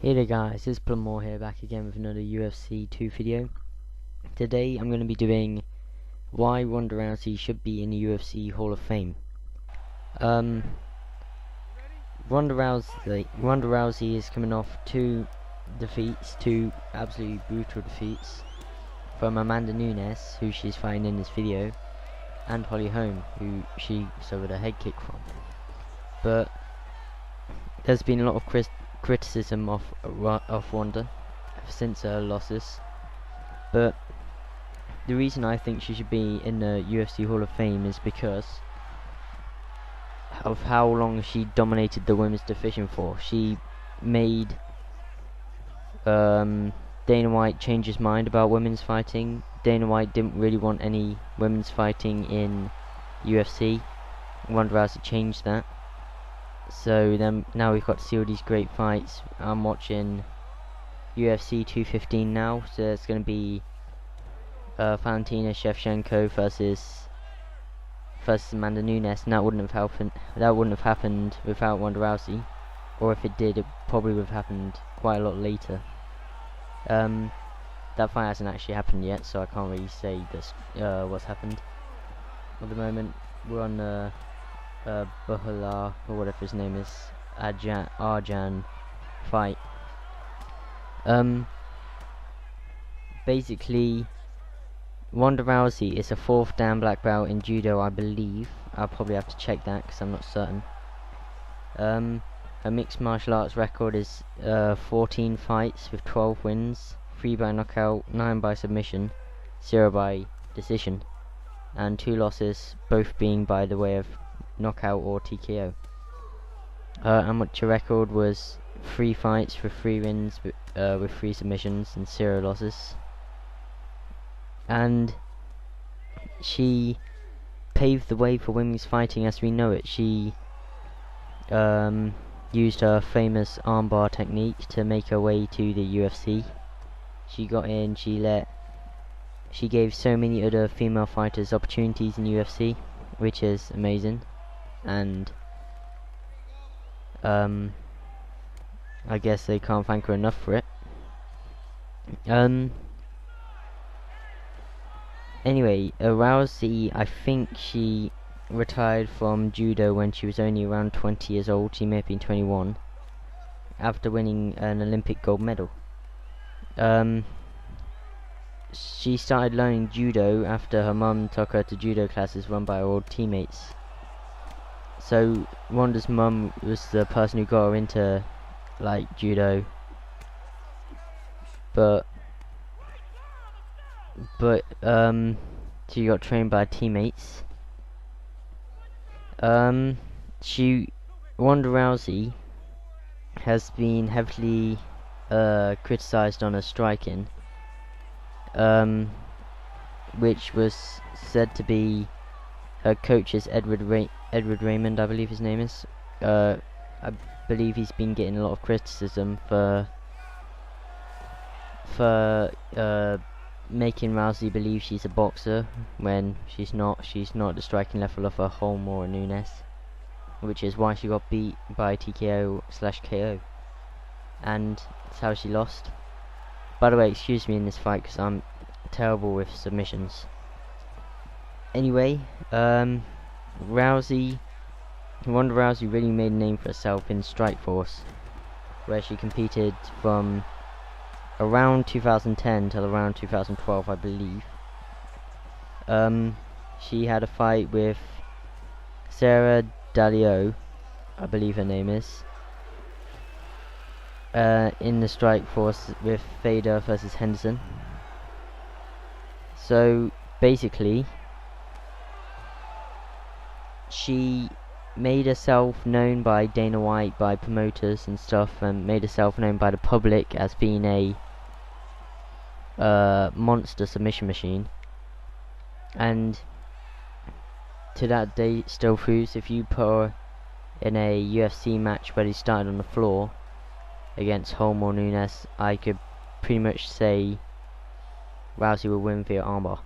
Hey there guys, it's Plumore here, back again with another UFC 2 video. Today I'm going to be doing why Ronda Rousey should be in the UFC Hall of Fame. Ronda Rousey is coming off two absolutely brutal defeats from Amanda Nunes, who she's fighting in this video, and Holly Holm, who she suffered a head kick from. But there's been a lot of criticism of Ronda since her losses, but the reason I think she should be in the UFC Hall of Fame is because of how long she dominated the women's division for. She made Dana White change his mind about women's fighting. Dana White didn't really want any women's fighting in UFC. Ronda Rousey changed that. So then now we've got to see all these great fights. I'm watching UFC 215 now, so it's going to be Valentina Shevchenko versus Amanda Nunes, and that wouldn't have happened without Ronda Rousey, or if it did, it probably would have happened quite a lot later. That fight hasn't actually happened yet, so I can't really say this what's happened. At the moment, we're on Buhala, or whatever his name is, Arjan fight. Basically, Ronda Rousey is a 4th Dan black belt in judo, I believe. I'll probably have to check that because I'm not certain. Her mixed martial arts record is 14 fights with 12 wins, 3 by knockout, 9 by submission, 0 by decision, and 2 losses, both being by the way of knockout or TKO. Her amateur record was 3 fights with 3 wins with 3 submissions and 0 losses. And she paved the way for women's fighting as we know it. She used her famous armbar technique to make her way to the UFC. She got in, she gave so many other female fighters opportunities in UFC, which is amazing. And I guess they can't thank her enough for it. Anyway, Rousey, I think she retired from judo when she was only around 20 years old. She may have been 21, after winning an Olympic gold medal. She started learning judo after her mum took her to judo classes run by her old teammates. So Ronda's mum was the person who got her into like judo, but she got trained by teammates. Ronda Rousey has been heavily criticized on her striking, which was said to be her coach's Edward Raymond, I believe his name is. I believe he's been getting a lot of criticism for making Rousey believe she's a boxer when she's not. She's not at the striking level of a Holm or a Nunes, which is why she got beat by TKO/KO, and that's how she lost. By the way, excuse me in this fight because I'm terrible with submissions. Anyway, Ronda Rousey really made a name for herself in Strikeforce, where she competed from around 2010 till around 2012, I believe. She had a fight with Sarah Dalio, I believe her name is, in the Strikeforce with Fader versus Henderson. So basically, she made herself known by Dana White, by promoters and stuff, and made herself known by the public as being a monster submission machine, and to that day still proves. If you put her in a UFC match where he started on the floor against Holm or Nunes, I could pretty much say Rousey will win via armbar,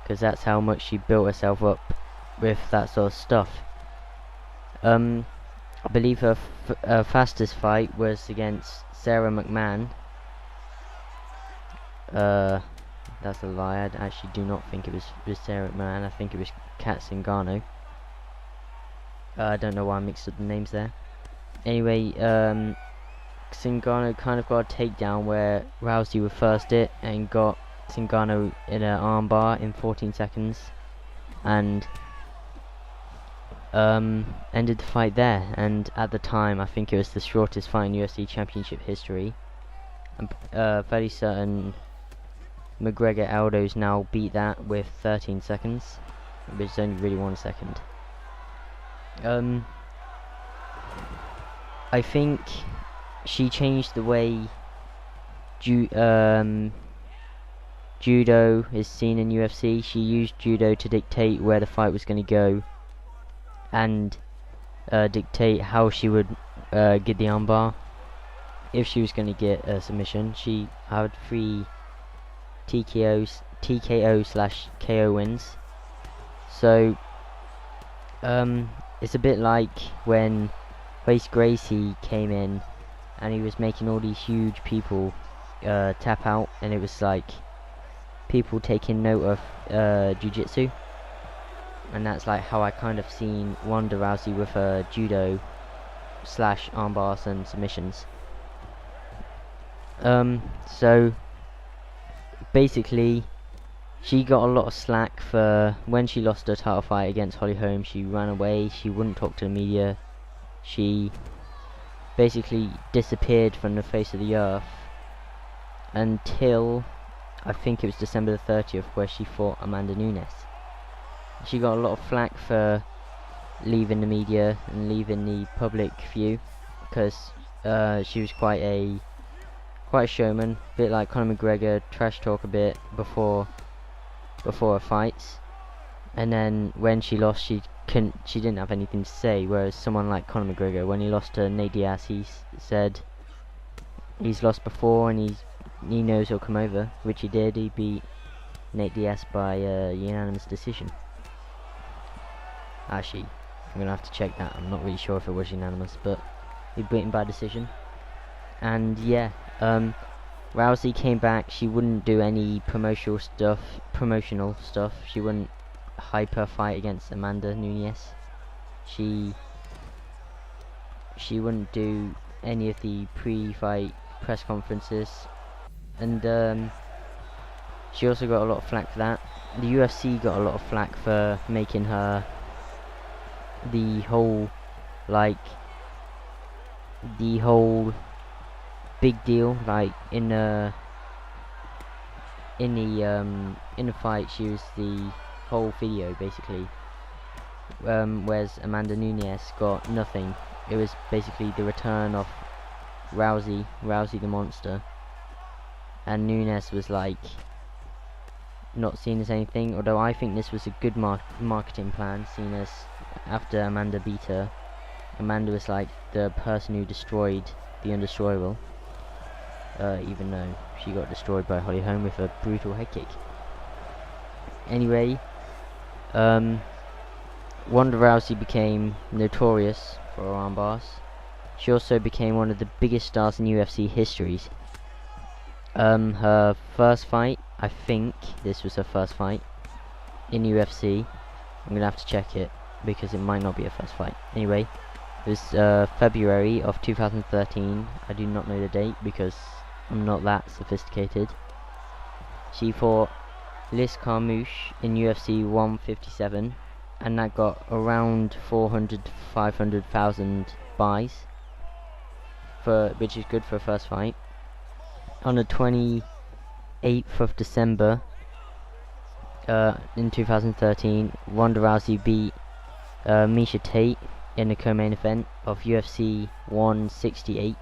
because that's how much she built herself up with that sort of stuff. I believe her fastest fight was against Sarah McMahon. That's a lie. I actually do not think it was Sarah McMahon. I think it was Kat Zingano. I don't know why I mixed up the names there. Anyway, Zingano kind of got a takedown where Rousey reversed it and got Zingano in an armbar in 14 seconds, and ended the fight there. And at the time, I think it was the shortest fight in UFC Championship history. I'm fairly certain McGregor Aldo's now beat that with 13 seconds, which is only really 1 second. I think she changed the way judo is seen in UFC. She used judo to dictate where the fight was going to go, and dictate how she would get the armbar. If she was going to get a submission, she had 3 TKO/KO wins. So it's a bit like when Race Gracie came in and he was making all these huge people tap out, and it was like people taking note of jiu-jitsu, and that's like how I kind of seen Ronda Rousey with her judo / armbars and submissions. So basically, she got a lot of slack for when she lost her title fight against Holly Holm. She ran away, she wouldn't talk to the media, she basically disappeared from the face of the earth until I think it was December the 30th, where she fought Amanda Nunes. She got a lot of flack for leaving the media and leaving the public view, because she was quite a showman, a bit like Conor McGregor, trash talk a bit before her fights, and then when she lost, she didn't have anything to say. Whereas someone like Conor McGregor, when he lost to Nate Diaz, he said he's lost before and he knows he'll come over, which he did. He beat Nate Diaz by unanimous decision. Actually, I'm gonna have to check that. I'm not really sure if it was unanimous, but he beat him by decision. And yeah, Rousey came back. She wouldn't do any promotional stuff. She wouldn't hype her fight against Amanda Nunes. She wouldn't do any of the pre-fight press conferences, and she also got a lot of flack for that. The UFC got a lot of flack for making her the whole big deal. Like in the fight, she was the whole video basically, whereas Amanda Nunes got nothing. It was basically the return of Rousey the monster, and Nunes was like not seen as anything. Although I think this was a good marketing plan, seeing as after Amanda beat her, Amanda was like the person who destroyed the undestroyable, even though she got destroyed by Holly Holm with a brutal head kick. Anyway, Ronda Rousey became notorious for her armbars. She also became one of the biggest stars in UFC history. Her first fight, I think this was her first fight in UFC. I'm gonna have to check it because it might not be her first fight. Anyway, it was February of 2013. I do not know the date because I'm not that sophisticated. She fought Liz Carmouche in UFC 157, and that got around 400 to 500,000 buys, which is good for a first fight. On the 28th of December in 2013, Ronda Rousey beat Miesha Tate in the co-main event of UFC 168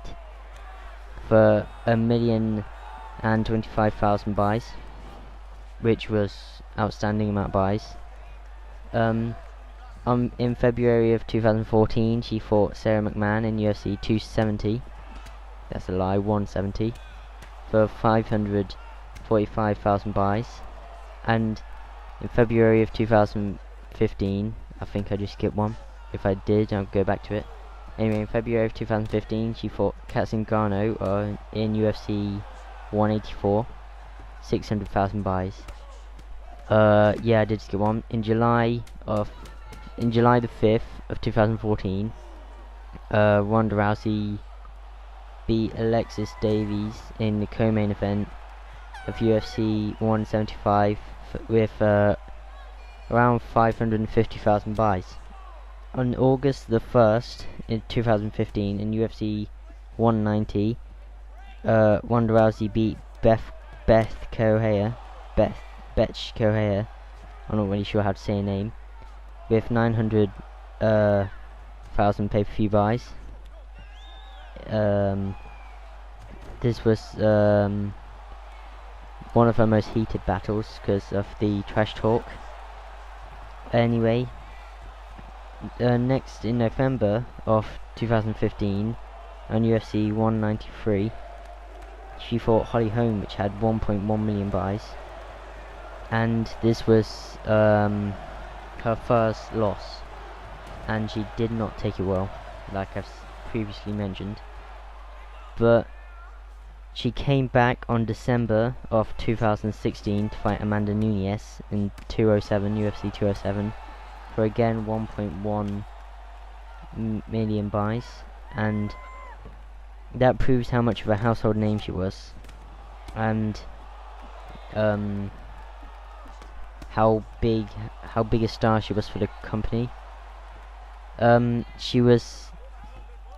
for 1,025,000 buys, which was outstanding amount of buys. In February of 2014, she fought Sarah McMahon in UFC 270. That's a lie, 170, for 545,000 buys. And in February of 2015, I think I just skipped one. If I did, I'll go back to it. Anyway, in February of 2015, she fought Katsun Garno in UFC 184, 600,000 buys. Yeah, I did skip one. In July the 5th of 2014, Ronda Rousey beat Alexis Davies in the co-main event of UFC 175 with around 550,000 buys. On August the 1st in 2015 in UFC 190, Ronda Rousey beat Beth Correia, I'm not really sure how to say her name, with 900,000 pay-per-view buys. This was one of her most heated battles because of the trash talk. Anyway, next in November of 2015 on UFC 193, she fought Holly Holm, which had 1.1 million buys, and this was her first loss, and she did not take it well, like I've previously mentioned. But she came back on December of 2016 to fight Amanda Nunes in UFC 207 for again 1.1 million buys, and that proves how much of a household name she was, and how big a star she was for the company. She was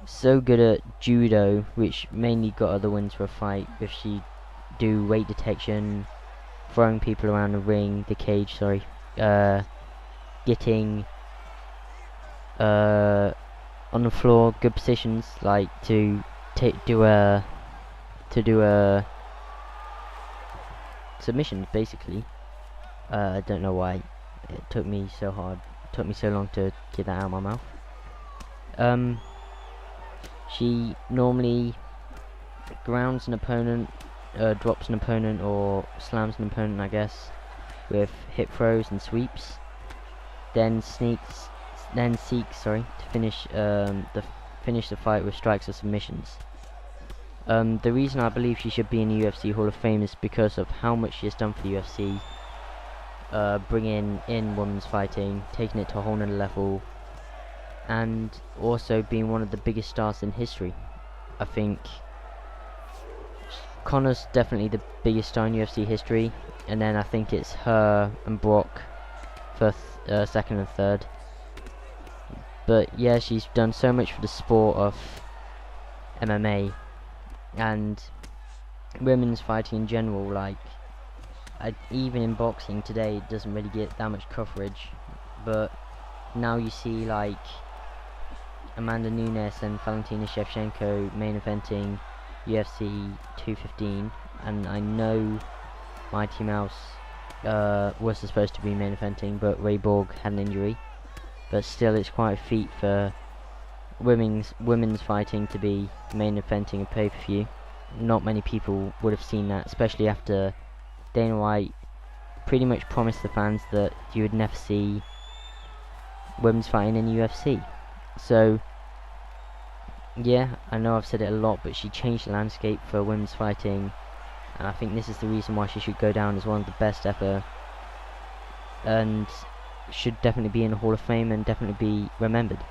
so good at judo, which mainly got her the wins for a fight, if she do weight detection, throwing people around the ring, the cage, sorry, getting on the floor, good positions, like to do a submission, basically. I don't know why it took me so long to get that out of my mouth. She normally grounds an opponent, drops an opponent, or slams an opponent, I guess, with hip throws and sweeps. Then seeks to finish the fight with strikes or submissions. The reason I believe she should be in the UFC Hall of Fame is because of how much she has done for the UFC, bringing in women's fighting, taking it to a whole nother level, and also being one of the biggest stars in history. I think Conor's definitely the biggest star in UFC history, and then I think it's her and Brock for second and third. But yeah, she's done so much for the sport of MMA and women's fighting in general. Like, even in boxing today, it doesn't really get that much coverage, but now you see like Amanda Nunes and Valentina Shevchenko main eventing UFC 215, and I know Mighty Mouse was supposed to be main eventing, but Ray Borg had an injury. But still, it's quite a feat for women's fighting to be main eventing a pay-per-view. Not many people would have seen that, especially after Dana White pretty much promised the fans that you would never see women's fighting in the UFC. So yeah, I know I've said it a lot, but she changed the landscape for women's fighting, and I think this is the reason why she should go down as one of the best ever, and should definitely be in the Hall of Fame and definitely be remembered.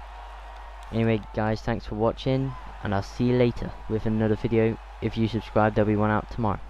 Anyway guys, thanks for watching, and I'll see you later with another video. If you subscribe, there'll be one out tomorrow.